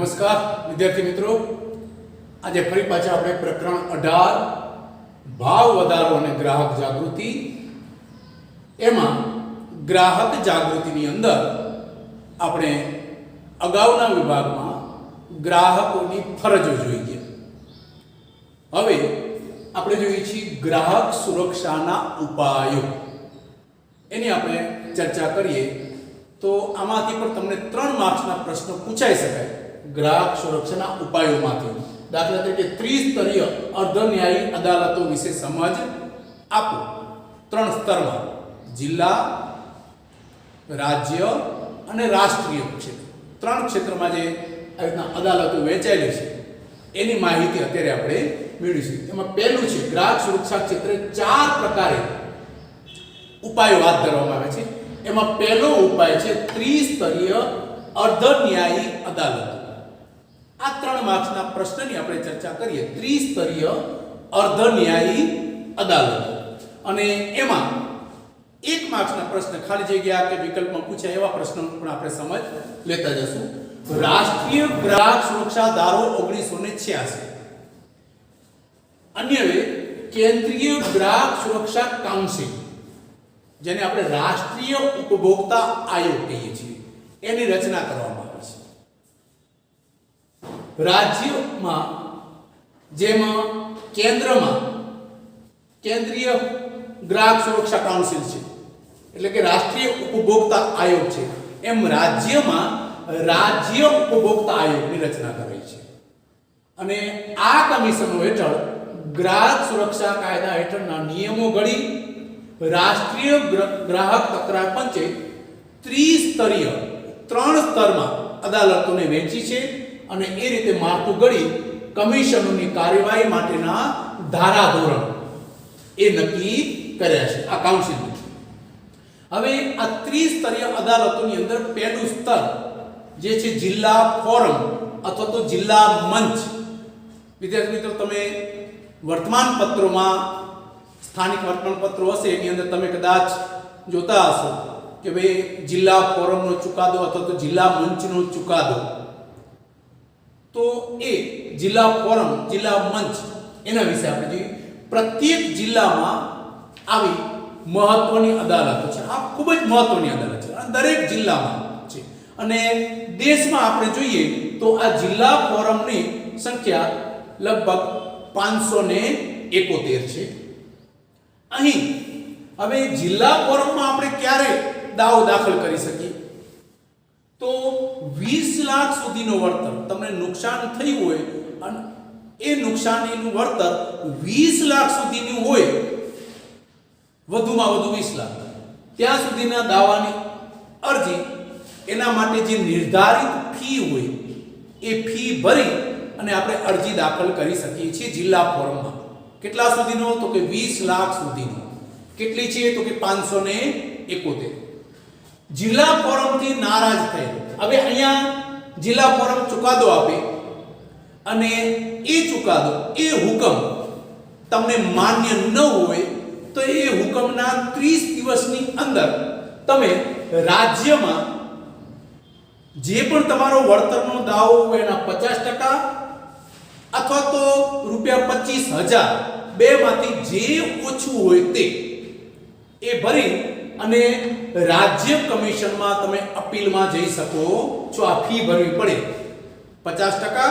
નમસ્કાર વિદ્યાર્થી મિત્રો, આજે ફરી પાછા આપણે પ્રકરણ 18 ભાવ વધારો અને ગ્રાહક જાગૃતિ એમાં ગ્રાહક જાગૃતિની અંદર આપણે અગાઉના વિભાગમાં ગ્રાહકોની ફરજો જોઈ ગયા. હવે આપણે જોઈએ છીએ ગ્રાહક સુરક્ષાના ઉપાયો. એની આપણે ચર્ચા કરીએ તો આમાંથી પણ તમને 3 માર્ક્સના પ્રશ્નો પૂછાઈ શકાય ગ્રાહક સુરક્ષાના ઉપાયોમાંથી. દાખલા તરીકે ત્રિસ્તરીય અર્ધન્યાયી અદાલતો વિશે સમજ આપો. 3 સ્તરમાં જિલ્લા, રાજ્ય અને રાષ્ટ્રીય ક્ષેત્ર, 3 ક્ષેત્રમાં જે આ રીતના અદાલતો વહેંચાયેલી છે એની માહિતી અત્યારે આપણે મેળવીશું. એમાં પહેલું છે ગ્રાહક સુરક્ષા ક્ષેત્રે 4 પ્રકારે ઉપાયો હાથ ધરવામાં આવે છે. એમાં પહેલો ઉપાય છે ત્રિસ્તરીય અર્ધન્યાયી અદાલત. આ 3 માર્ક્સના પ્રશ્નની આપણે ચર્ચા કરીએ. ત્રિસ્તરીય અર્ધન્યાયી અદાલત, અને એમાં 1 માર્ક્સના પ્રશ્ન ખાલી જગ્યા કે વિકલ્પમાં પૂછાય એવા પ્રશ્નો પણ આપણે સમજ લેતા જશું. રાષ્ટ્રીય ગ્રાહક સુરક્ષા ધારો 1986, અન્ય કેન્દ્રીય ગ્રાહક સુરક્ષા કાઉન્સિલ, જેને આપણે રાષ્ટ્રીય ઉપભોક્તા આયોગ કહીએ છીએ, એની રચના કરવામાં આવી છે. રાજ્યમાં જેમાં કેન્દ્રમાં કેન્દ્રીય ગ્રાહક સુરક્ષા કાઉન્સિલ છે, એટલે કે રાષ્ટ્રીય ઉપભોક્તા આયોગ છે, એમ રાજ્યમાં રાજ્ય ઉપભોક્તા આયોગની રચના કરાઈ છે. અને આ કમિશનો હેઠળ ગ્રાહક સુરક્ષા કાયદા હેઠળના નિયમો ઘડી રાષ્ટ્રીય ગ્રાહક તકરાર પંચે ત્રિસ્તરીય 3 સ્તરમાં અદાલતોને વહેંચી છે, અને એ રીતે માળખું ઘડી કમિશનોની કાર્યવાહી માટેના ધારાધોરણ એ નક્કી કર્યા છે આ કાઉન્સિલે. હવે આ ત્રિસ્તરીય અદાલતોની અંદર પહેલું સ્તર જે છે જિલ્લા ફોરમ અથવા તો જિલ્લા મંચ. વિદ્યાર્થી મિત્રો, તમે વર્તમાન પત્રોમાં સ્થાનિક વર્તમાનપત્રો હશે એની અંદર તમે કદાચ જોતા હશો કે ભાઈ જિલ્લા ફોરમનો ચુકાદો અથવા તો જિલ્લા મંચનો ચુકાદો. તો એ જિલ્લા ફોરમ, જિલ્લા મંચ, એના વિશે આપણે જોઈએ. પ્રત્યેક જિલ્લામાં આવી મહત્વની અદાલતો છે. આ ખૂબ જ મહત્વની અદાલત છે, દરેક જિલ્લામાં છે. અને દેશમાં આપણે જોઈએ તો આ જિલ્લા ફોરમની સંખ્યા લગભગ 571 છે. અહીં હવે જિલ્લા ફોરમમાં આપણે ક્યારે દાવો દાખલ કરી શકીએ? તો 20 લાખ સુધીનો વળતર તમને નુકસાન થયું હોય અને એ નુકસાનીનું વળતર 20 લાખ સુધીનું હોય, વધુમાં વધુ 20 લાખ, ત્યાં સુધીના દાવાની અરજી, એના માટે જે નિર્ધારિત ફી હોય એ ફી ભરી અને આપણે અરજી દાખલ કરી શકીએ છીએ જિલ્લા ફોરમમાં. કેટલા સુધીનો? તો કે 20 લાખ સુધીનો. કેટલી છે? તો કે 571. જિલ્લા ફોરમથી નારાજ થયેલ, હવે અહીંયા જિલ્લા ફોરમ ચુકાદો આપે અને એ ચુકાદો, એ હુકમ તમને માન્ય ન હોય તો એ હુકમના 30 દિવસની અંદર તમે રાજ્યમાં જે પણ તમારો વળતરનો દાવો હોય એના 50% અથવા તો ₹25,000 બેમાંથી જે ઓછું હોય તે એ ભરી અને રાજ્ય કમિશનમાં તમે અપીલમાં જઈ શકો છો. આ ફી ભરવી પડે. 50%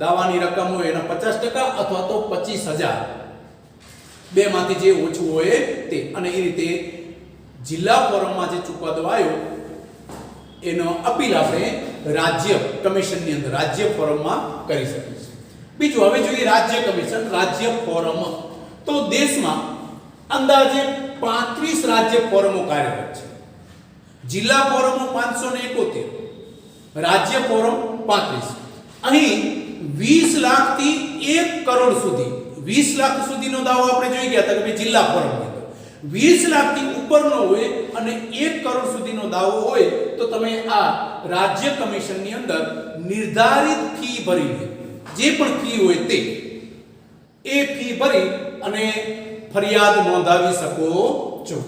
દાવાની રકમ હોય એના 50% અથવા તો 25,000 બેમાંથી જે ઓછું હોય તે. અને એ રીતે જિલ્લા ફોરમમાં જે ચુકાદો આવ્યો એનો અપીલ આપણે રાજ્ય કમિશનની અંદર, રાજ્ય ફોરમમાં કરી શકીએ છીએ. બીજું હવે જોઈએ રાજ્ય કમિશન, રાજ્ય ફોરમ. તો દેશમાં અંદાજે 35 રાજ્ય ફોરમો કાર્યરત છે. જિલ્લા ફોરમો 571, રાજ્ય ફોરમ 35. અહીં 20 લાખથી 1 કરોડ સુધી, 20 લાખ સુધીનો દાવો આપણે જોઈ ગયા હતા કે જિલ્લા ફોરમની અંદર 20 લાખથી ઉપરનો હોય અને 1 કરોડ સુધીનો દાવો હોય તો તમે આ રાજ્ય કમિશનની અંદર નિર્ધારિત ફી ભરીને, જે પણ ફી હોય તે એ ફી ભરી અને ફરિયાદ નોંધાવી શકો છો.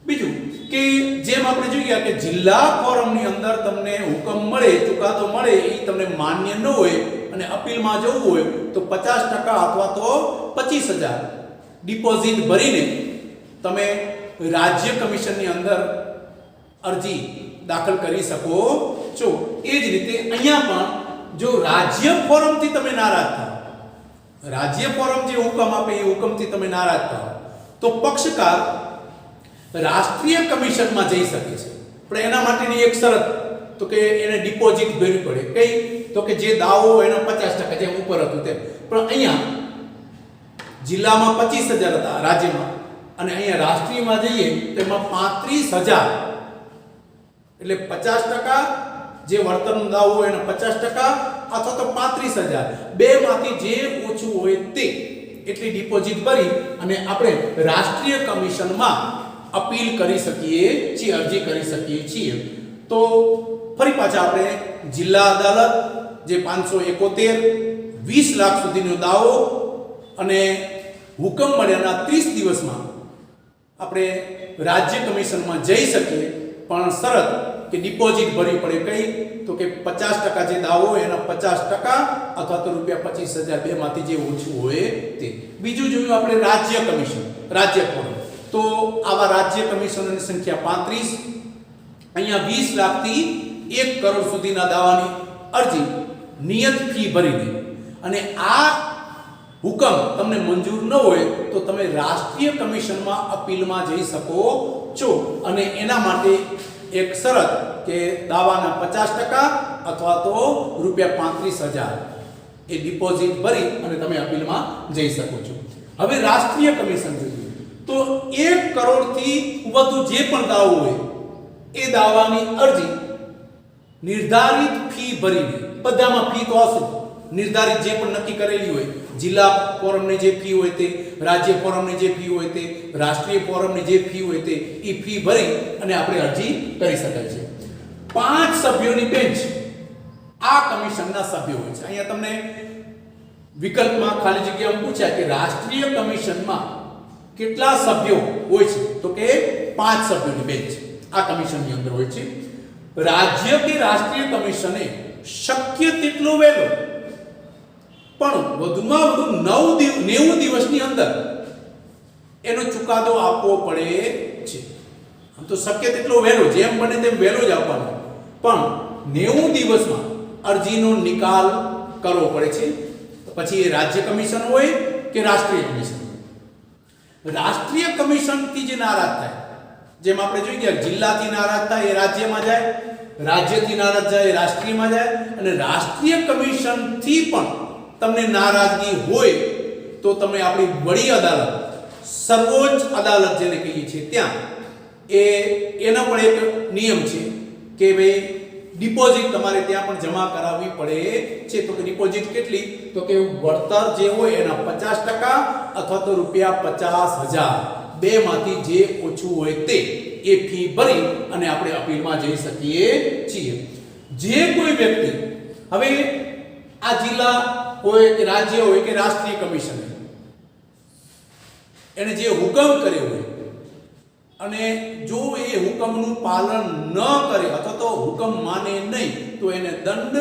બીજું કે જેમ આપણે જોઈએ કે જિલ્લા ફોરમની અંદર તમને હુકમ મળે, ચુકાદો મળે, એ તમને માન્ય ન હોય અને અપીલમાં જવું હોય તો 50% અથવા તો 25,000 ડિપોઝિટ ભરીને તમે રાજ્ય કમિશનની અંદર અરજી દાખલ કરી શકો છો. એ જ રીતે અહીંયા પણ જો રાજ્ય ફોરમથી તમે નારાજ થાઓ, રાજ્ય ફોરમ જે હુકમ આપે એ હુકમથી તમે નારાજ થાઓ તો પક્ષકાર રાષ્ટ્રીય કમિશનમાં જઈ શકે છે. પણ એના માટેની એક શરત તો કે એને ડિપોઝિટ ભરવી પડે. કઈ? તો કે જે દાવો એનો 50% જેમ ઉપર હતું તેમ. પણ અહીંયા જિલ્લામાં 25,000 હતા રાજ્યમાં, અને અહીંયા રાષ્ટ્રીયમાં જઈએ તો એમાં 35,000 એટલે 50% જે વર્તનનો દાવો હોય એનો 50% અથવા તો 35,000 બેમાંથી જે ઓછું હોય તે એટલી ડિપોઝિટ ભરી અને આપણે રાષ્ટ્રીય કમિશનમાં અપીલ કરી શકીએ છીએ, અરજી કરી શકીએ છીએ. તો ફરી પાછા આપણે જિલ્લા અદાલત જે 571 20 લાખ સુધીનો દાવો અને હુકમ મળ્યાના 30 દિવસમાં આપણે રાજ્ય કમિશનમાં જઈ શકીએ, પણ શરત કે ડિપોઝિટ ભરવી પડે. કઈ? તો કે 50% જે દાવો હોય એના 50% અથવા તો ₹25,000 બેમાંથી જે ઓછું હોય તે. બીજું જોયું આપણે રાજ્ય કમિશન, રાજ્ય ફોરમ. તો આવા રાજ્ય કમિશનની સંખ્યા 35. અહીંયા 20 લાખથી 1 કરોડ સુધીના દાવાની અરજી નિયત ફી ભરીને, અને આ હુકમ તમને મંજૂર ન હોય તો તમે રાષ્ટ્રીય કમિશનમાં અપીલમાં જઈ શકો છો. અને એના માટે એક શરત કે દાવાના 50% અથવા તો ₹35,000 એ ડિપોઝિટ ભરી અને તમે અપીલમાં જઈ શકો છો. હવે રાષ્ટ્રીય કમિશન જોઈએ તો 1 કરોડથી વધુ જે પણ દાવો હોય એ દાવાની અરજી નિર્ધારિત ફી ભરીને, બધામાં ફી તો હશે નિર્ધારિત જે પણ નક્કી કરેલી હોય, જિલ્લા ફોરમની જે ફી હોય તે, રાજ્ય ફોરમની જે ફી હોય તે, રાષ્ટ્રીય ફોરમની જે ફી હોય તે, એ ફી ભરી અને આપણે અરજી કરી શકાય છે. 5 સભ્યોની બેન્ચ આ કમિશનના સભ્યો હોય છે. અહીંયા તમને વિકલ્પમાં ખાલી જગ્યામાં પૂછ્યા કે રાષ્ટ્રીય કમિશનમાં કેટલા સભ્યો હોય છે, તો કે 5 સભ્યોની બેન્ચ આ કમિશનની અંદર હોય છે. રાજ્ય કે રાષ્ટ્રીય કમિશને શક્ય તેટલો વહેલો પણ વધુમાં વધુ 90 દિવસની અંદર એનો ચુકાદો આપવો પડે છે. આમ તો શક્ય તેટલો વહેલો, જેમ બને તેમ વહેલો જ આપવાનો, પણ 90 દિવસમાં અરજીનો નિકાલ કરવો પડે છે. પછી એ રાજ્ય કમિશન હોય કે રાષ્ટ્રીય કમિશન. રાષ્ટ્રીય કમિશનથી જે નારાજ થાય, જેમ આપણે જોઈ ગયા જિલ્લાથી નારાજ થાય એ રાજ્યમાં જાય, રાજ્યથી નારાજ જાય એ રાષ્ટ્રીયમાં જાય, અને રાષ્ટ્રીય કમિશનથી પણ તમને નારાજગી હોય તો તમે આપણી વડી અદાલત, સર્વોચ્ચ અદાલત જેને કહીએ છીએ ત્યાં એનો પણ એક નિયમ છે કે ભાઈ ડિપોઝિટ તમારે ત્યાં પણ જમા કરાવવી પડે છે. તો કે ડિપોઝિટ કેટલી? તો કે વળતર જે હોય એના 50% અથવા તો ₹50,000 બેમાંથી જે ઓછું હોય તે એ ફી ભરી અને આપણે અપીલમાં જઈ શકીએ છીએ. જે કોઈ વ્યક્તિ હવે આ જિલ્લા હોય કે રાજ્ય હોય કે રાષ્ટ્રીય કમિશન એને જે હુકમ કર્યો હોય અને જો એ હુકમનું પાલન ન કરે અથવા તો હુકમ માને નહીં તો એને દંડ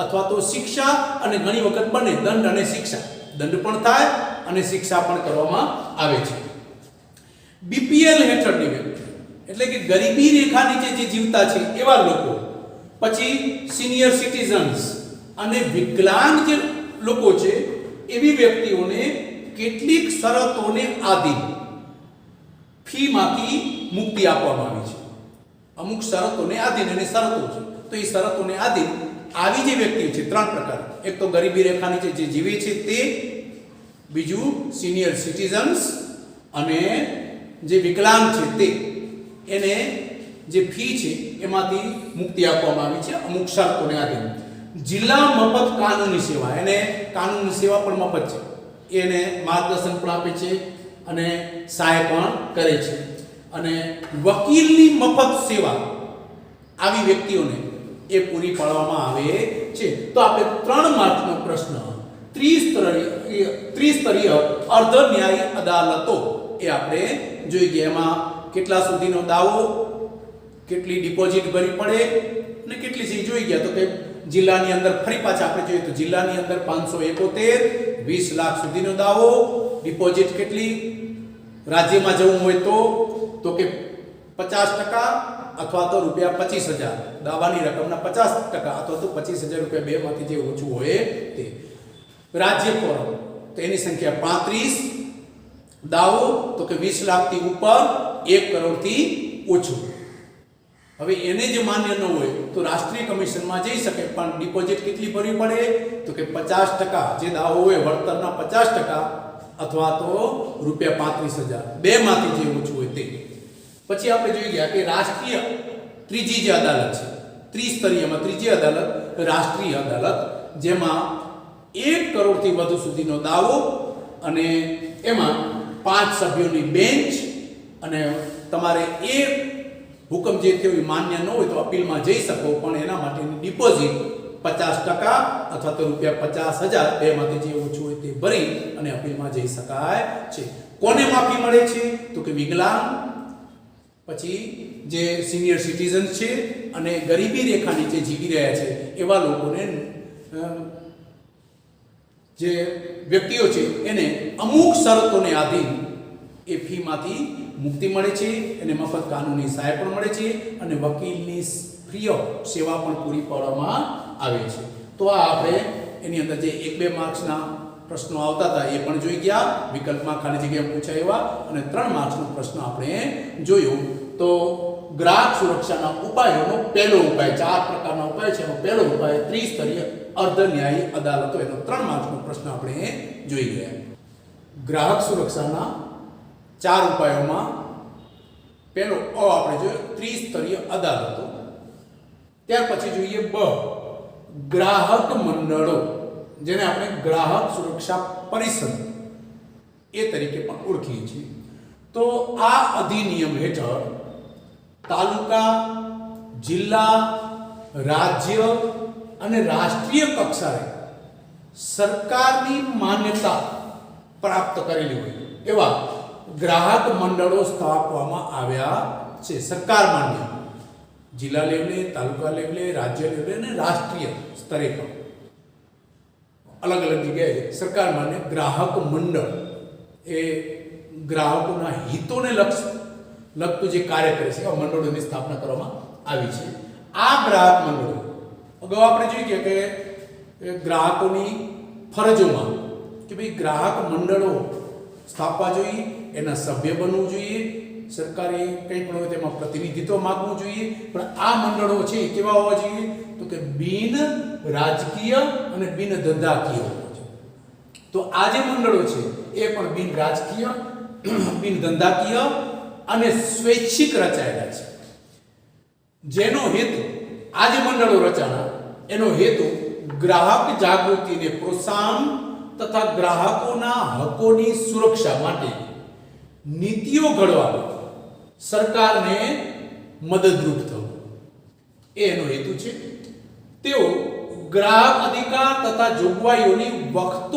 અથવા તો શિક્ષા, અને ઘણી વખત બને દંડ અને શિક્ષા, દંડ પણ થાય અને શિક્ષા પણ કરવામાં આવે છે. બીપીએલ હેઠળની વ્યક્તિ એટલે કે ગરીબી રેખા નીચે જે જીવતા છે એવા લોકો, પછી સિનિયર સિટીઝન્સ અને વિકલાંગ જે લોકો છે એવી વ્યક્તિઓને કેટલીક શરતોને આધીન ફીમાંથી મુક્તિ આપવામાં આવી છે. અમુક શરતોને આધીન, અને શરતો છે તો એ શરતોને આધીન આવી જે વ્યક્તિઓ છે 3 પ્રકાર. એક તો ગરીબી રેખા નીચે જે જીવે છે તે, બીજું સિનિયર સિટીઝન્સ, અને જે વિકલાંગ છે તે, એને જે ફી છે એમાંથી મુક્તિ આપવામાં આવી છે અમુક શરતોને આધીન. જિલ્લા મફત કાનૂની સેવા, એને કાનૂની સેવા પણ મફત છે, એને માર્ગદર્શન પણ આપે છે અને સહાય પણ કરે છે. અને વકીલની મફત સેવા આવી વ્યક્તિઓને એ પૂરી પાડવામાં આવે છે. તો આપણે 3 માર્કનો પ્રશ્ન ત્રિસ્તરીય અર્ધ ન્યાયી અદાલતો એ આપણે જોઈ ગયા. એમાં કેટલા સુધીનો દાવો, કેટલી ડિપોઝિટ ભરવી પડે અને કેટલી છે જોઈ ગયા. તો કે જિલ્લાની અંદર ફરી પાછા આપણે જોઈએ તો જિલ્લાની અંદર 571, 20 લાખ સુધીનો દાવો, ડિપોઝિટ કેટલી, રાજ્યમાં જવું હોય તો કે 50% અથવા તો રૂપિયા 25,000, દાવાની રકમના 50% અથવા તો 25,000 રૂપિયા બેમાંથી જે ઓછું હોય તે. રાજ્ય ફોરમ તો એની સંખ્યા 35, દાવો તો કે 20 લાખથી ઉપર 1 કરોડથી ઓછું. હવે એને જે માન્ય ન હોય તો રાષ્ટ્રીય કમિશનમાં જઈ શકે, પણ ડિપોઝિટ કેટલી ભરવી પડે તો કે 50%, જે દાવો હોય વળતરના 50% અથવા તો રૂપિયા 35,000, બેમાંથી જે ઓછું હોય તે. પછી આપણે જોઈ ગયા કે રાષ્ટ્રીય ત્રીજી જે અદાલત છે, ત્રિસ્તરીયમાં ત્રીજી અદાલત રાષ્ટ્રીય અદાલત, જેમાં 1 કરોડથી વધુ સુધીનો દાવો અને એમાં 5 સભ્યોની બેન્ચ, અને તમારે એ હુકમ જે થયો એ માન્ય ન હોય તો અપીલમાં જઈ શકો, પણ એના માટેની ડિપોઝિટ 50% અથવા તો રૂપિયા 50,000, બેમાંથી જે ઓછું હોય તે ભરી અને અપીલમાં જઈ શકાય છે. કોને માફી મળે છે તો કે વિકલાંગ, પછી જે સિનિયર સિટીઝન છે અને ગરીબી રેખા નીચે જીવી રહ્યા છે એવા લોકોને, જે વ્યક્તિઓ છે એને અમુક શરતોને આધીન એ ફીમાંથી મુક્તિ મળે છે, એને મફત કાનૂની સહાય પણ મળે છે અને વકીલની ફ્રી ઓફ સેવા પણ પૂરી પાડવામાં આવે છે. તો આ આપણે એની અંદર જે 1-2 માર્ક્સના પ્રશ્નો આવતા હતા એ પણ જોઈ ગયા, વિકલ્પમાં ખાલી જગ્યા પૂછાય એવા, અને 3 માર્ક્સનો પ્રશ્ન આપણે જોયો. તો ગ્રાહક સુરક્ષાના ઉપાયોનો પહેલો ઉપાય, 4 પ્રકારના ઉપાય છે, એનો પહેલો ઉપાય ત્રિસ્તરીય અર્ધ ન્યાયી અદાલતો, એનો 3 માર્ક્સનો પ્રશ્ન આપણે જોઈ ગયા. ગ્રાહક સુરક્ષાના 4 ઉપાયોમાં પહેલો આપણે જોયો ત્રિસ્તરીય અદાલતો. ત્યાર પછી જોઈએ ગ્રાહક મંડળો, જેને આપણે ગ્રાહક સુરક્ષા પરિષદ એ તરીકે પણ ઓળખીએ છીએ. તો આ અધિનિયમ હેઠળ તાલુકા, જિલ્લા, રાજ્ય અને રાષ્ટ્રીય કક્ષાએ સરકારની માન્યતા પ્રાપ્ત કરેલી હોય એવા ગ્રાહક મંડળો સ્થાપવામાં આવ્યા છે. સરકાર માન્ય, જિલ્લા લેવલે, તાલુકા લેવલે, રાજ્ય લેવલે અને રાષ્ટ્રીય સ્તરે પણ અલગ અલગ જગ્યાએ સરકાર માન્ય ગ્રાહક મંડળ એ ગ્રાહકોના હિતોને લગતું જે કાર્ય કરે છે એવા મંડળોની સ્થાપના કરવામાં આવી છે. આ ગ્રાહક મંડળો અગાઉ આપણે જોઈ ગયા કે ગ્રાહકોની ફરજોમાં કે ભાઈ ગ્રાહક મંડળો સ્થાપવા જોઈએ, એના સભ્ય બનવું જોઈએ, સરકારે કંઈ પણ હોય તેમાં પ્રતિનિધિત્વ માંગવું જોઈએ, પણ આ મંડળો છે કેવા હોવા જોઈએ તો કે બિન રાજકીય અને બિન ધંધાકીય હોવા જોઈએ. તો આ જે મંડળો છે એ પણ બિન રાજકીય, બિન ધંધાકીય અને સ્વૈચ્છિક રચાયેલા છે, જેનો હેતુ, આ જે મંડળો રચાણા એનો હેતુ ગ્રાહક જાગૃતિને પ્રોત્સાહન તથા ગ્રાહકોના હકોની સુરક્ષા માટે નીતિઓ ઘડવા સરકારને મદદરૂપ થવું એનો હેતુ છે. તેઓ ગ્રાહક અધિકાર તથા જોગવાઈઓની વખત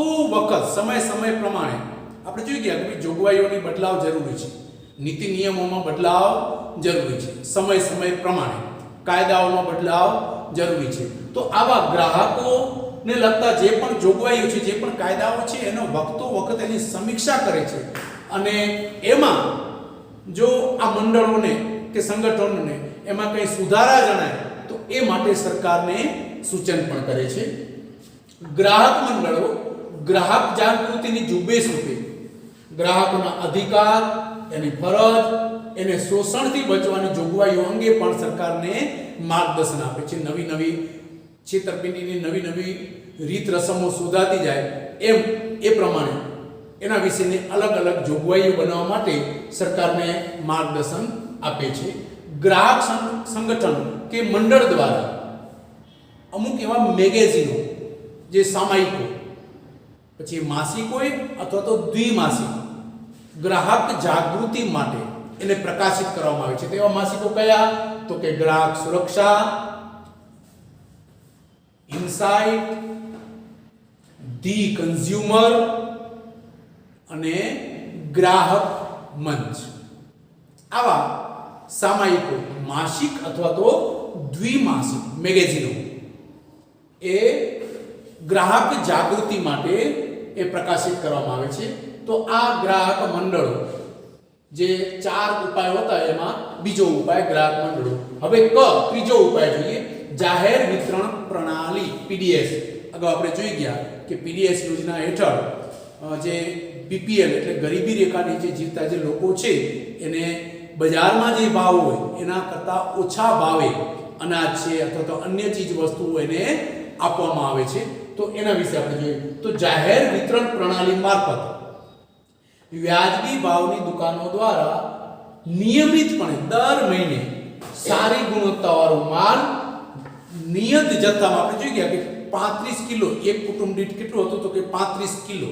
સમય પ્રમાણે આપણે જોઈ ગયા કે જોગવાઈઓની બદલાવ જરૂરી છે, નીતિ નિયમોમાં બદલાવ જરૂરી છે, સમય પ્રમાણે કાયદાઓમાં બદલાવ જરૂરી છે. તો આવા ગ્રાહકોને લગતા જે પણ જોગવાઈઓ છે, જે પણ કાયદાઓ છે એનો વખત એની સમીક્ષા કરે છે, અને એમાં જો આ મંડળોને કે સંગઠનોને એમાં કંઈ સુધારા જણાય તો એ માટે સરકારને સૂચન પણ કરે છે. ગ્રાહક મંડળો ગ્રાહક જાગૃતિની ઝુંબેશ રૂપે ગ્રાહકોના અધિકાર, એની ફરજ, એને શોષણથી બચવાની જોગવાઈઓ અંગે પણ સરકારને માર્ગદર્શન આપે છે. નવી છેતરપિંડીની નવી રીત રસમો શોધાતી જાય એમ એ પ્રમાણે એના વિશેની અલગ જોગવાઈઓ બનાવવા માટે સરકારને માર્ગદર્શન આપે છે. ગ્રાહક સંગઠન કે મંડળ દ્વારા અમુક એવા મેગેઝિનો, જે સામાયિકો, પછી માસિક હોય અથવા તો દ્વિમાસિક, ગ્રાહક જાગૃતિ માટે એને પ્રકાશિત કરવામાં આવે છે. તેવા માસિકો કયા તો કે ગ્રાહક સુરક્ષા, ઇનસાઇટ, ધી કન્ઝ્યુમર અને ગ્રાહક મંચ. આવા સામાયિકો, માસિક અથવા તો દ્વિમાસિક મેગેઝિનો એ ગ્રાહક જાગૃતિ માટે એ પ્રકાશિત કરવામાં આવે છે. તો આ ગ્રાહક મંડળો જે 4 ઉપાયો હતા એમાં બીજો ઉપાય ગ્રાહક મંડળો. હવે ત્રીજો ઉપાય જોઈએ, જાહેર વિતરણ પ્રણાલી પીડીએસ. અગાઉ આપણે જોઈ ગયા કે પીડીએસ યોજના હેઠળ જે બીપીએલ એટલે ગરીબી રેખા નીચે જીવતા જે લોકો છે એને બજારમાં જે ભાવ હોય એના કરતાં ઓછા ભાવે અનાજ છે અથવા તો અન્ય ચીજ વસ્તુઓ એને આપવામાં આવે છે. તો એના વિશે આપણે જોઈએ તો જાહેર વિતરણ પ્રણાલી મારફત વ્યાજબી ભાવની દુકાનો દ્વારા નિયમિતપણે દર મહિને સારી ગુણવત્તાવાળો માલ નિયત જથ્થામાં, આપણે જોઈ ગયા કે 35 કિલો એક કુટુંબ દીઠ કેટલું હતું તો કે 35 કિલો,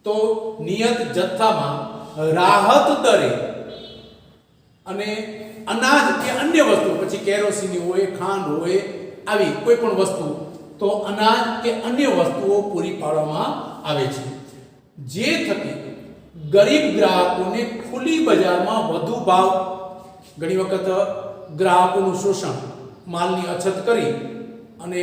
તો નિયત જથ્થામાં રાહત દરે અને અનાજ કે અન્ય વસ્તુ, પછી કેરોસીન હોય, ખાંડ હોય, આવી કોઈ પણ વસ્તુ, તો અનાજ કે અન્ય વસ્તુઓ પૂરી પાડવામાં આવે છે, જે થકી ગરીબ ગ્રાહકોને ખુલ્લી બજારમાં વધુ ભાવ, ઘણી વખત ગ્રાહકોનું શોષણ, માલની અછત કરી અને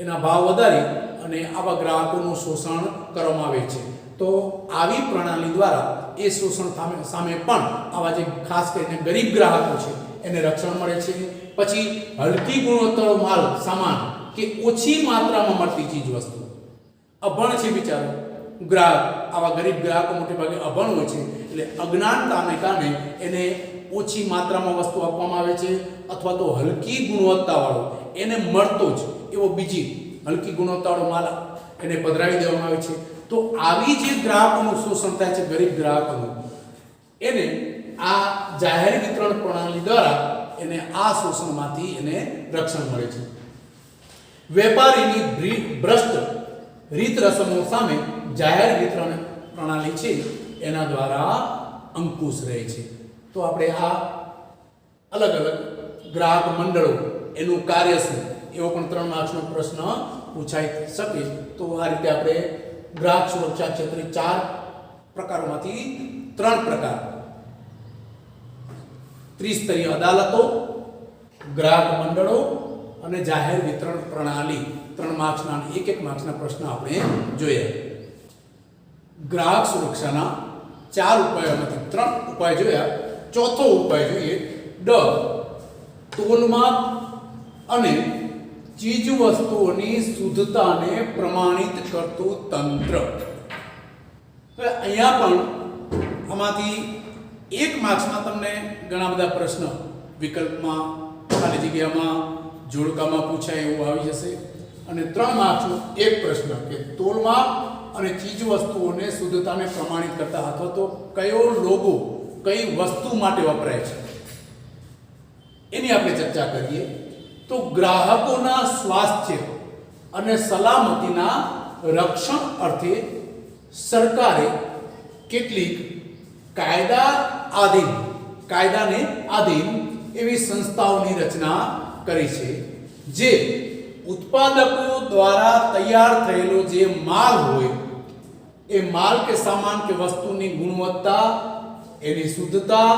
એના ભાવ વધારી અને આવા ગ્રાહકોનું શોષણ કરવામાં આવે છે. તો આવી પ્રણાલી દ્વારા એ શોષણ સામે પણ આવા જે ખાસ કરીને ગરીબ ગ્રાહકો છે એને રક્ષણ મળે છે. પછી હલકી ગુણવત્તાવાળો માલ, સામાન કે ઓછી માત્રામાં મળતી ચીજ વસ્તુ, અભણ છે બિચારો ગ્રાહક, આવા ગરીબ ગ્રાહકો મોટે ભાગે અભણ હોય છે એટલે અજ્ઞાનતાને કારણે એને ઓછી માત્રામાં વસ્તુ આપવામાં આવે છે અથવા તો હલકી ગુણવત્તાવાળો એને મળતો જ એવો બીજી હલકી ગુણવત્તાવાળો માલ એને પધરાવી દેવામાં આવે છે. તો આવી જે ગ્રાહકોનું શોષણ થાય છે ગરીબ ગ્રાહકોનું, એને આ જાહેર વિતરણ પ્રણાલી દ્વારા એને આ શોષણમાંથી એને રક્ષણ મળે છે. વેપારીની ભ્રષ્ટ રીત રસમો સામે જાહેર વિતરણ પ્રણાલી છે એના દ્વારા અંકુશ રહે છે. તો આપણે આ અલગ અલગ ગ્રાહક મંડળો એનું કાર્ય શું, એવો પણ 3 માર્ક્સનો પ્રશ્ન પૂછાઈ શકે. તો આ રીતે આપણે ગ્રાહક સુરક્ષા ક્ષેત્રે 4 પ્રકારોમાંથી 3 પ્રકાર, ત્રિસ્તરીય અદાલતો, ગ્રાહક મંડળો અને જાહેર વિતરણ પ્રણાલી, 3 માર્ક્સના 1 માર્ક્સના પ્રશ્ન આપણે જોયા. ગ્રાહક સુરક્ષાના 4 ઉપાયોમાંથી 3 ઉપાય જોયા. ચોથો ઉપાય જોઈએ, તોલમાપ અને ચીજ વસ્તુઓની શુદ્ધતાને પ્રમાણિત કરતું તંત્ર. હવે અહીંયા પણ આમાંથી 1 માર્ક્સમાં તમને ઘણા બધા પ્રશ્ન વિકલ્પમાં, ખાલી જગ્યામાં, જોડકામાં પૂછાય એવું આવી જશે. અને 3 માર્ક્સનો એક પ્રશ્ન કે તોલમાપ અને ચીજ વસ્તુઓને શુદ્ધતાને પ્રમાણિત કરતા અથવા તો કયો લોગો કઈ વસ્તુ માટે વપરાય છે એની આપણે ચર્ચા કરીએ. તો ગ્રાહકોના સ્વાસ્થ્ય અને સલામતીના રક્ષણ અર્થે સરકારે કેટલીક કાયદાને આધીન એવી સંસ્થાઓની રચના કરી છે, જે ઉત્પાદકો દ્વારા તૈયાર થયેલો જે માલ હોય એ માલ કે સામાન કે વસ્તુની ગુણવત્તા, એની શુદ્ધતા,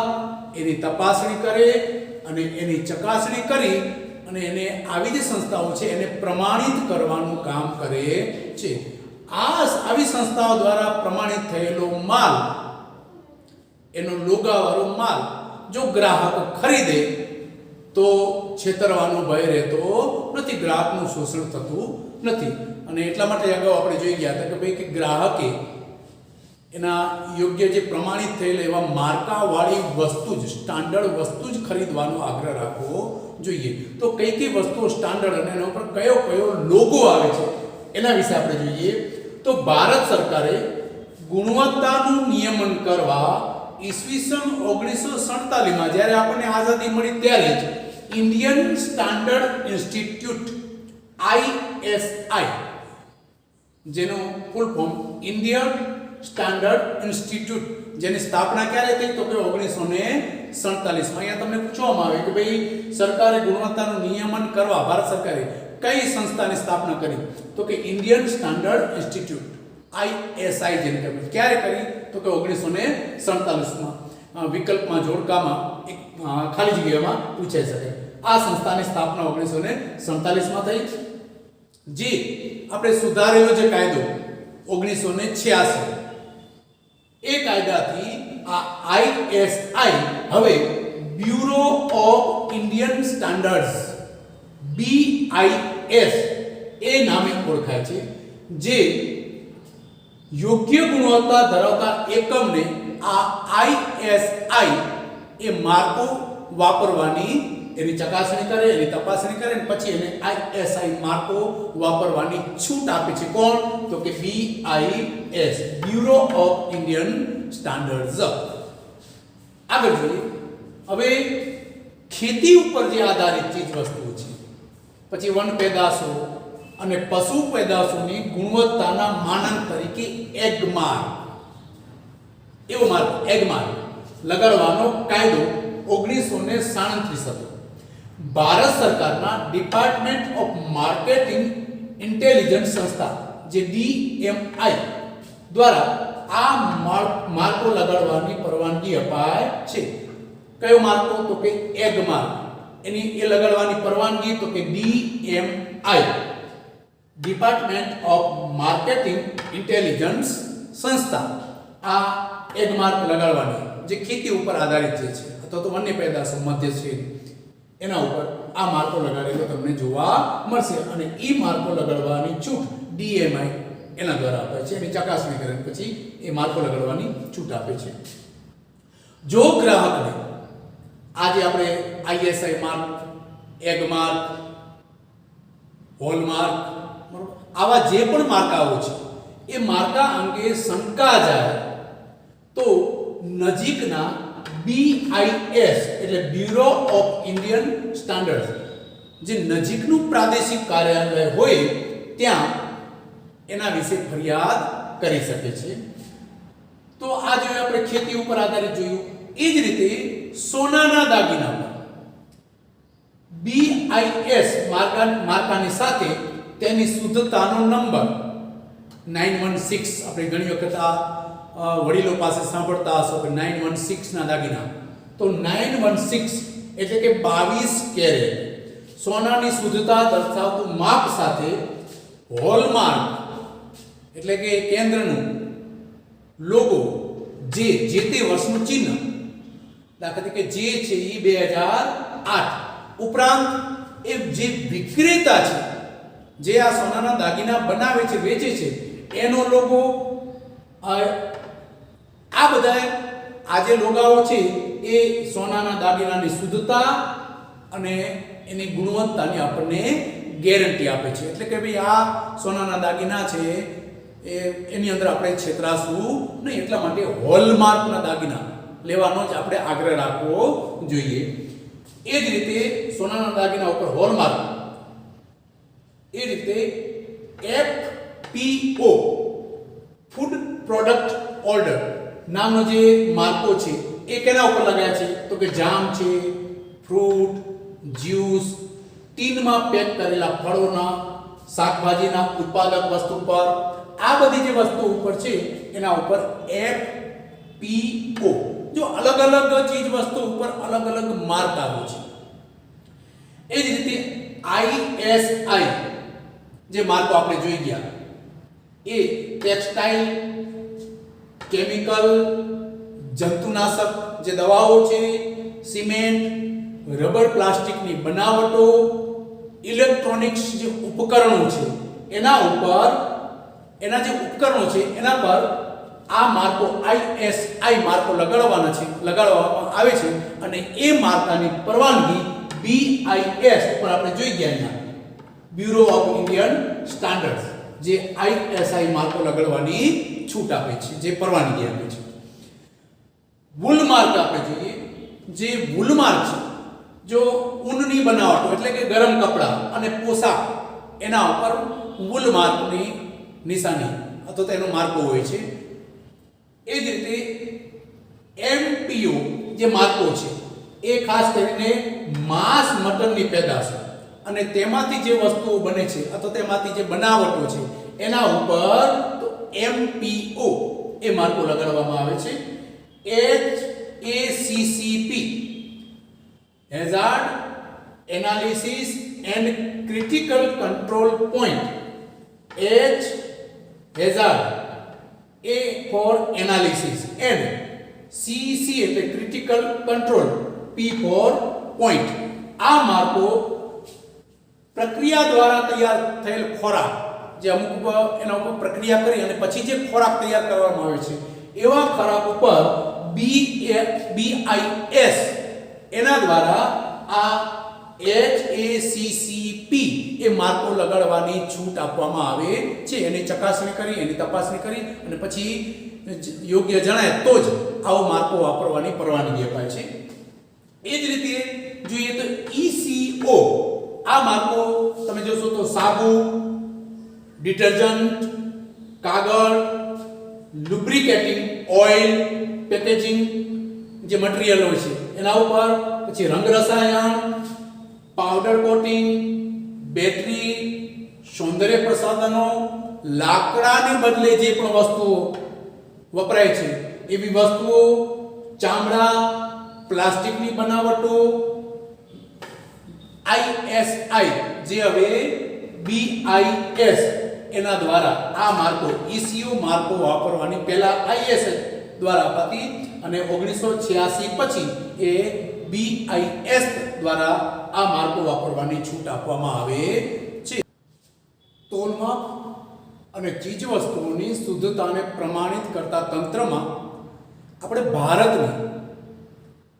એની તપાસણી કરે અને એની ચકાસણી કરી અને એને આવી જે સંસ્થાઓ છે એને પ્રમાણિત કરવાનું કામ કરે છે. આવી સંસ્થાઓ દ્વારા પ્રમાણિત થયેલો માલ, એનો લોગાવાળો માલ જો ગ્રાહક ખરીદે તો છેતરવાનો ભય રહેતો નથી, ગ્રાહકનું શોષણ થતું નથી. અને એટલા માટે અગાઉ આપણે જોઈ ગયા હતા કે ભાઈ કે ગ્રાહકે એના યોગ્ય જે પ્રમાણિત થયેલા એવા માર્કાવાળી વસ્તુ જ, સ્ટાન્ડર્ડ વસ્તુ જ ખરીદવાનો આગ્રહ રાખવો જોઈએ. તો કઈ કઈ વસ્તુઓ સ્ટાન્ડર્ડ અને એના ઉપર કયો કયો લોગો આવે છે એના વિશે આપણે જોઈએ. તો ભારત સરકારે ગુણવત્તાનું નિયમન કરવા ઈસવીસન 1947માં જ્યારે આપણને આઝાદી મળી ત્યારે જ ઇન્ડિયન સ્ટાન્ડર્ડ ઇન્સ્ટિટ્યૂટ ISI, જેનું full form Indian standard institute, જેની સ્થાપના ક્યારે થઈ તો કે 1947. અહીંયા તમને પૂછવામાં આવે કે ભાઈ સરકારે ગુણવત્તાનું નિયમન કરવા ભારત સરકારે કઈ સંસ્થાની સ્થાપના કરી તો કે ઇન્ડિયન સ્ટાન્ડર્ડ ઇન્સ્ટિટ્યૂટ ISI જેને કહેવાય. ક્યારે કરી તો કે 1947માં. વિકલ્પમાં જોડકામાં એક ખાલી જગ્યામાં પૂછાઈ શકે. આ સંસ્થાની સ્થાપના 1947માં થઈ. જે આપણે સુધારેલો જે કાયદો 1986 એ કાયદાથી આ ISI હવે bureau of Indian standards BIS એ નામે ઓળખાય છે. જે યોગ્ય ગુણવત્તા ધરાવતા એકમને આ ISI એ માર્કો વાપરવાની એની ચકાસણી કરે, એની તપાસણી કરે અને પછી એને ISI માર્કો વાપરવાની છૂટ આપે છે. કોણ? તો કે BIS bureau of Indian standards. આગળ જોઈએ. હવે ખેતી ઉપર જે આધારિત ચીજ વસ્તુઓ છે, પછી વન પેદાશો અને પશુ પેદાશોની ગુણવત્તાના માનક તરીકે એગમાર્ક, એવો માર્ક એગમાર્ક લગાડવાનો કાયદો 1937 હતો. ભારત સરકારના ડિપાર્ટમેન્ટ ઓફ માર્કેટિંગ ઇન્ટેલિજન્સ સંસ્થા જે DMI દ્વારા આ માર્કો લગાડવાની પરવાનગી અપાય છે. કયો માર્કો? તો કે એગમાર્ક. એની એ લગાડવાની પરવાનગી તો કે DMI department of marketing intelligence સંસ્થા આ એગમાર્ક લગાડવાની, જે ખેતી ઉપર આધારિત છે અથવા તો વન્ય પેદાશો મધ્ય છે એના ઉપર આ માર્કો લગાડેલો તમને જોવા મળશે. અને એ માર્કો લગાડવાની છૂટ DMI એના દ્વારા આપે છે. એની ચકાસણી કરીને પછી એ માર્કો લગાડવાની છૂટ આપે છે. જો ગ્રાહકને આજે આપણે ISI માર્ક, એગમાર્ક, હોલમાર્ક, આવા જે પણ માર્કાઓ છે એ માર્કા અંગે શંકા જાય તો નજીકના BIS એટલે બ્યુરો ઓફ ઇન્ડિયન સ્ટાન્ડર્ડ્સ જે નજીકનું પ્રાદેશિક કાર્યાલય હોય ત્યાં એના વિશે ફરિયાદ કરી શકે છે. તો આ જોઈએ આપણે ખેતી ઉપર આધારિત જોયું. એ જ રીતે સોનાના દાગીના પર BIS માર્કાની સાથે તેની શુદ્ધતાનો નંબર 916 આપણે ઘણી વખત આ વડીલો પાસે સાંભળતા હશો કે 916 ના દાગીના. તો 916 એટલે કે 22 કેરેટ સોનાની શુદ્ધતા દર્શાવતું માપ સાથે હોલમાર્ક એટલે કે કેન્દ્રનું લોગો જે તે વર્ષનું ચિહ્ન, દાખલા તરીકે જે છે એ 2008 ઉપરાંત એ જે વિક્રેતા છે જે આ સોનાના દાગીના બનાવે છે, વેચે છે, એનો લોગો, આ બધા આ જે લોગાઓ છે એ સોનાના દાગીનાની શુદ્ધતા અને એની ગુણવત્તાની આપણને ગેરંટી આપે છે. એટલે કે ભાઈ આ સોનાના દાગીના છે એની અંદર આપણે છેતરાશું નહીં, એટલા માટે હોલમાર્કના દાગીના લેવાનો જ આપણે આગ્રહ રાખવો જોઈએ. એ જ રીતે સોનાના દાગીના ઉપર હોલમાર્ક, એ રીતે FPO ફૂડ પ્રોડક્ટ ઓર્ડર નામનો જે માર્કો છે એ કેના ઉપર લગાયા છે? તો કે જામ છે, ફ્રૂટ, જ્યુસ, ટીનમાં પેક કરેલા ફળોના, શાકભાજીના ઉત્પાદક વસ્તુ પર, આ બધી જે વસ્તુ ઉપર છે એના ઉપર FPO. જો અલગ અલગ ચીજ વસ્તુ ઉપર અલગ અલગ માર્ક આવે છે. એ જ રીતે ISI જે માર્કો આપણે જોઈ ગયા એ ટેક્સટાઇલ, કેમિકલ, જંતુનાશક જે દવાઓ છે, સિમેન્ટ, રબર, પ્લાસ્ટિકની બનાવટો, ઇલેક્ટ્રોનિક્સ જે ઉપકરણો છે એના ઉપર, એના જે ઉપકરણો છે એના પર આ માર્કો ISI માર્કો લગાડવામાં આવે છે. અને એ માર્કાની પરવાનગી BIS ઉપર આપણે જોઈ ગયા અહીંયા બ્યુરો ઓફ ઇન્ડિયન સ્ટાન્ડર્ડ્સ જે ISI માર્કો લગાડવાની છૂટ આપે છે, જે પરવાનગી આપે છે. વૂલ માર્ક આપણે જોઈએ. જે વૂલ માર્ક છે જો ઊનની બનાવટો એટલે કે ગરમ કપડા અને પોશાક એના ઉપર વૂલ માર્કની નિશાની અથવા તો એનો માર્કો હોય છે. એ જ રીતે MPO જે માર્કો છે એ ખાસ કરીને માંસ, મટનની પેદાશ અને તેમાંથી જે વસ્તુઓ બને છે અથવા તેમાંથી જે બનાવટો છે એના ઉપર તો MPO એ માર્કો લગાડવામાં આવે છે. HACCP, Hazard Analysis and Critical Control Point. H hazard, A for analysis, and CC એટલે critical control, P for point. આ માર્કો પ્રક્રિયા દ્વારા તૈયાર થયેલ ખોરાક, જે અમુક એના ઉપર પ્રક્રિયા કરી અને પછી જે ખોરાક તૈયાર કરવામાં આવે છે એવા ખોરાક ઉપર BIS એના દ્વારા આ HACCP એ માર્કો લગાડવાની છૂટ આપવામાં આવે છે. એની ચકાસણી કરી, એની તપાસણી કરી અને પછી યોગ્ય જણાય તો જ આવો માર્કો વાપરવાની પરવાનગી અપાય છે. એ જ રીતે જોઈએ તો ECO, આ માર્કો તમે જોશો તો સાબુ, ડિટર્જન્ટ, કાગળ, લુબ્રિકેટિંગ ઓઇલ, પેકેજિંગ જે મટીરીયલ હોય છે એના ઉપર, પછી રંગ રસાયણ, પાવડર કોટિંગ, બેટરી, સૌંદર્ય પ્રસાધનો, લાકડાને બદલે જે પણ વસ્તુઓ વપરાય છે એવી વસ્તુઓ, ચામડા, પ્લાસ્ટિકની બનાવટો, ISI જે હવે BIS એના દ્વારા આ માર્કો ECO માર્કો વાપરવાની પહેલા IS દ્વારા અપાતી અને 1986 પછી એ BIS દ્વારા આ માર્કો વાપરવાની છૂટ આપવામાં આવે છે. તોલમાપ અને ચીજ વસ્તુઓની શુદ્ધતાને પ્રમાણિત કરતા તંત્રમાં આપણે ભારતની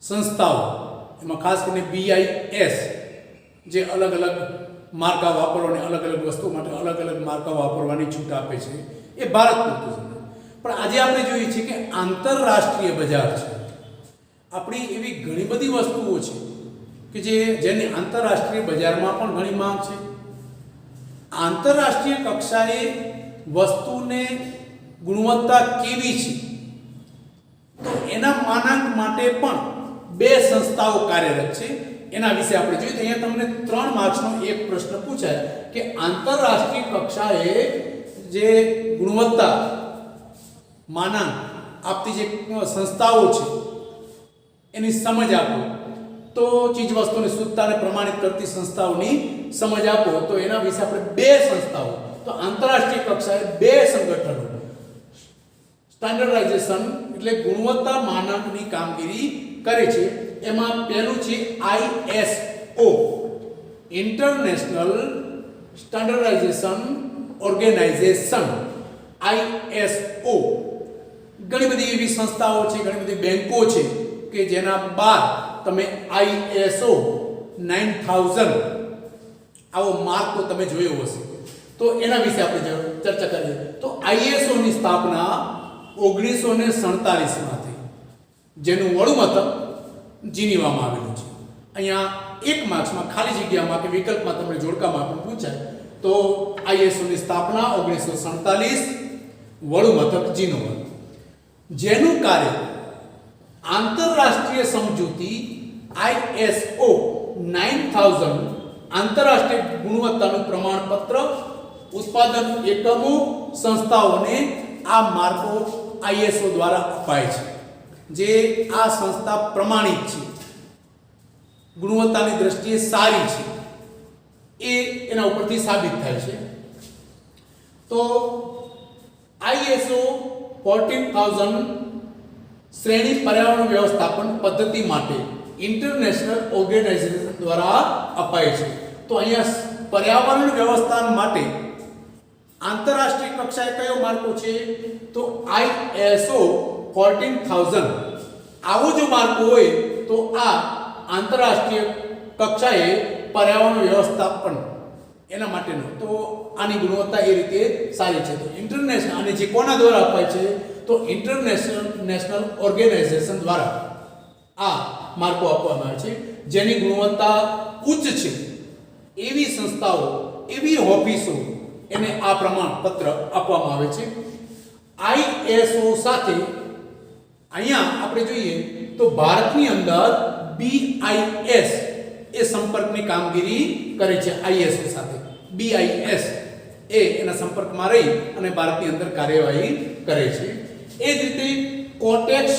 સંસ્થાઓ, એમાં ખાસ કરીને BIS જે અલગ અલગ માર્કા વાપરવાની, અલગ અલગ વસ્તુઓ માટે અલગ અલગ માર્કા વાપરવાની છૂટ આપે છે, એ ભારત પૂરતું છે. પણ આજે આપણે જોઈએ છીએ કે આંતરરાષ્ટ્રીય બજાર છે. આપણી એવી ઘણી બધી વસ્તુઓ છે કે જેની આંતરરાષ્ટ્રીય બજારમાં પણ ઘણી માંગ છે. આંતરરાષ્ટ્રીય કક્ષાએ વસ્તુને ગુણવત્તા કેવી છે તો એના માનાંક માટે પણ બે સંસ્થાઓ કાર્યરત છે. એના વિશે આપણે જોઈએ તો અહીંયા તમને 3 માર્ક્સનો એક પ્રશ્ન પૂછાય કે આંતરરાષ્ટ્રીય કક્ષાએ જે ગુણવત્તા માનાંક આપતી જે સંસ્થાઓ છે એની સમજ આપો. તો ચીજ વસ્તુની શુદ્ધતાને પ્રમાણિત કરતી સંસ્થાઓની સમજ આપો તો એના વિશે આપણે બે સંસ્થાઓ, તો આંતરરાષ્ટ્રીય કક્ષાએ બે સંગઠનો સ્ટાન્ડર્ડાઇઝેશન એટલે ગુણવત્તા માનાંકની કામગીરી કરે છે. એમાં પહેલું છે ISO, international standardization organization, ISO. ઘણી બધી એવી સંસ્થાઓ છે, ઘણી બધી બેંકો છે કે જેના બાદ તમે ISO 9000 આવો માર્કો તમે જોયો હશે. તો એના વિશે આપણે ચર્ચા કરીએ તો ISO ની સ્થાપના 1947 માં થઈ, જેનું વડું મથક જીનીવામાં આવેલું છે. અહીંયા એક માર્ક્સમાં ખાલી જગ્યામાં કે વિકલ્પમાં તમને જોડકામાં પણ પૂછાય તો ISO ની સ્થાપના 1947, વડું મથક જીનોવા, જેનું કાર્ય આંતરરાષ્ટ્રીય સમજૂતી ISO 9000 આંતરરાષ્ટ્રીય ગુણવત્તાનું પ્રમાણપત્ર ઉત્પાદન એકમો સંસ્થાઓને આ માર્કો ISO દ્વારા અપાય છે. જે આ સંસ્થા પ્રમાણિત છે, ગુણવત્તાની દ્રષ્ટિએ સારી છે, એ એના ઉપરથી સાબિત થાય છે. તો ISO 14000 શ્રેણી પર્યાવરણ વ્યવસ્થાપન પદ્ધતિ માટે ઇન્ટરનેશનલ ઓર્ગેનાઇઝેશન દ્વારા અપાય છે. તો અહીંયા પર્યાવરણ વ્યવસ્થાપન માટે આંતરરાષ્ટ્રીય કક્ષાએ કયો માર્કો છે તો ISO 14000. આવો જો માર્કો હોય તો આ આંતરરાષ્ટ્રીય કક્ષાએ પર્યાવરણ વ્યવસ્થાપન એના માટેનો, તો આની ગુણવત્તા એ રીતે સારી છે. તો ઇન્ટરનેશનલ, અને જે કોના દ્વારા અપાય છે તો ઇન્ટરનેશનલ ઓર્ગેનાઇઝેશન દ્વારા આ માર્કો આપવામાં આવે છે. જેની ગુણવત્તા ઉચ્ચ છે એવી સંસ્થાઓ, એવી ઓફિસો એને આ પ્રમાણપત્ર આપવામાં આવે છે. ISO સાથે અહીંયા આપણે જોઈએ તો ભારતની અંદર BIS એ સંપર્કની કામગીરી કરે છે. ISO સાથે BIS એ એના સંપર્કમાં રહી અને ભારતની અંદર કાર્યવાહી કરે છે. એ જ રીતે કોટેક્સ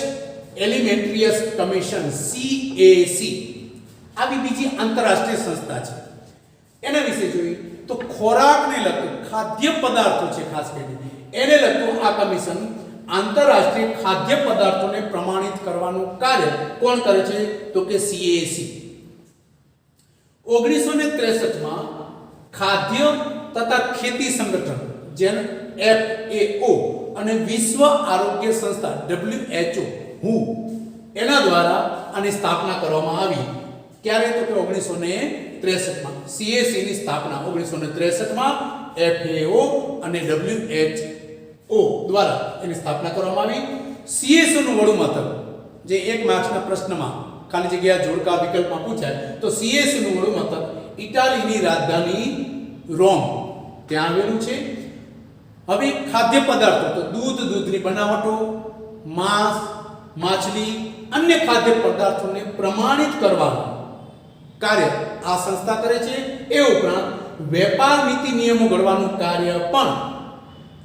એલિમેન્ટરી કમિશન CAC આવી બીજી આંતરરાષ્ટ્રીય સંસ્થા છે. એના વિશે જોઈએ તો ખોરાકને લગતું ખાદ્ય પદાર્થો છે, ખાસ કરીને એને લગતું આ કમિશન આંતરરાષ્ટ્રીય ખાદ્ય પદાર્થોને પ્રમાણિત કરવાનું કાર્ય કોણ કરે છે? તો કે CAC. 1963 માં ખાદ્ય તથા ખેતી સંગઠન જેને FAO અને વિશ્વ આરોગ્ય સંસ્થા WHO એના દ્વારા આની સ્થાપના કરવામાં આવી. ક્યારે? તો કે 1963 માં. CAC ની સ્થાપના 1963 માં FAO અને WHO દ્વારા એની સ્થાપના કરવામાં આવી. CAC નું વડું મથક જે એક માર્ક્સના પ્રશ્નમાં ખાલી જગ્યા જોડકા વિકલ્પમાં પૂછાય તો CAC નું વડું મથક ઇટાલીની રાજધાની રોમ ત્યાં આવેલું છે. હવે ખાદ્ય પદાર્થો તો દૂધ, દૂધની બનાવટો, માંસ, માછલી, અન્ય ખાદ્ય પદાર્થોને પ્રમાણિત કરવાનું કાર્ય આ સંસ્થા કરે છે. એ ઉપરાંત વેપાર નીતિ નિયમો ઘડવાનું કાર્ય પણ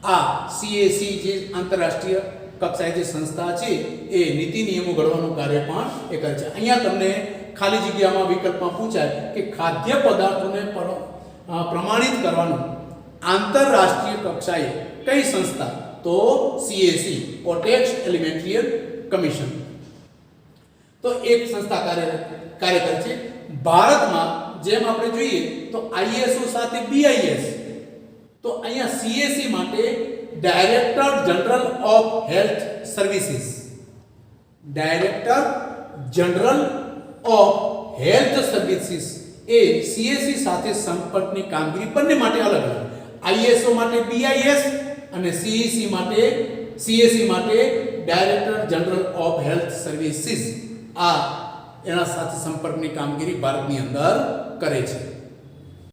આ CAC જે આંતરરાષ્ટ્રીય કક્ષાએ જે સંસ્થા છે એ નીતિ નિયમો ઘડવાનું કાર્ય પણ એ કરે છે. અહીંયા તમને ખાલી જગ્યામાં વિકલ્પમાં પૂછાય કે ખાદ્ય પદાર્થોને પ્રમાણિત કરવાનું આંતરરાષ્ટ્રીય કક્ષાએ કઈ સંસ્થા? તો CAC કોટેક્સ એલિમેન્ટરી કમિશન. તો એક સંસ્થા કાર્ય કરે છે. ભારતમાં જેમ આપણે જોઈએ તો ISO સાથે BIS, તો અહીંયા CAC માટે director general of health services, director general of health services A CAC સાથે સંપર્કની કામગીરી બંને માટે અલગ અલગ. ISO માટે BIS અને CAC માટે director general of health services આ એના સાથે સંપર્કની કામગીરી ભારતની અંદર કરે છે.